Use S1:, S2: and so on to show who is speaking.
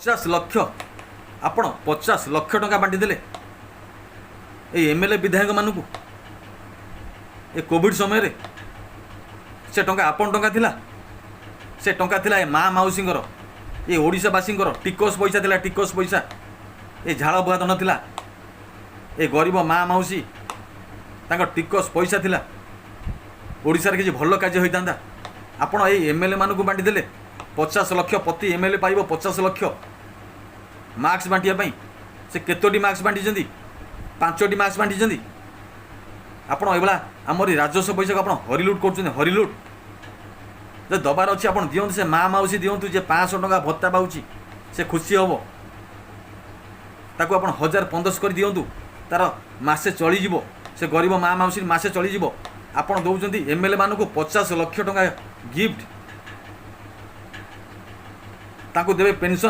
S1: 50 ଲକ୍ଷ ଆପଣ 50 ଲକ୍ଷ ଟଙ୍କା ବାଣ୍ଟିଦେଲେ ଏଇ ଏମଏଲଏ ବିଧାୟକ ମାନଙ୍କୁ ଏ କୋଭିଡ଼ ସମୟରେ। ସେ ଟଙ୍କା ଆପଣ ଟଙ୍କା ଥିଲା, ସେ ଟଙ୍କା ଥିଲା ଏ ମା ମାଉସୀଙ୍କର, ଏ ଓଡ଼ିଶାବାସୀଙ୍କର ଟିକସ ପଇସା ଥିଲା, ଟିକସ ପଇସା। ଏ ଝାଳ ବୁହା ଧନ ଥିଲା, ଏ ଗରିବ ମା ମାଉସୀ ତାଙ୍କ ଟିକସ ପଇସା ଥିଲା। ଓଡ଼ିଶାରେ କିଛି ଭଲ କାର୍ଯ୍ୟ ହୋଇଥାନ୍ତା। ଆପଣ ଏଇ ଏମଏଲଏ ମାନଙ୍କୁ ବାଣ୍ଟିଦେଲେ 50 ଲକ୍ଷ, ପ୍ରତି ଏମଏଲଏ ପାଇବ 50 ଲକ୍ଷ ମାସ୍କ ବାଣ୍ଟିବା ପାଇଁ। ସେ କେତୋଟି ମାସ୍କ ବାଣ୍ଟିଛନ୍ତି? 5ଟି ମାସ୍କ ବାଣ୍ଟିଛନ୍ତି। ଆପଣ ଏଇଭଳିଆ ଆମରି ରାଜସ୍ୱ ପଇସାକୁ ଆପଣ ହରିଲୁଟ୍ କରୁଛନ୍ତି, ହରିଲୁଟ୍। ଯଦି ଦେବାର ଅଛି ଆପଣ ଦିଅନ୍ତୁ, ସେ ମା ମାଉସୀ ଦିଅନ୍ତୁ। ଯେ 500 ଟଙ୍କା ଭତ୍ତା ପାଉଛି ସେ ଖୁସି ହେବ, ତାକୁ ଆପଣ 1000-1500 କରି ଦିଅନ୍ତୁ, ତାର ମାସେ ଚଳିଯିବ। ସେ ଗରିବ ମା ମାଉସୀ ମାସେ ଚଳିଯିବ। ଆପଣ ଦେଉଛନ୍ତି ଏମଏଲଏ ମାନଙ୍କୁ 50 ଲକ୍ଷ ଟଙ୍କା ଗିଫ୍ଟ, ତାଙ୍କୁ ଦେବେ ପେନସନ୍।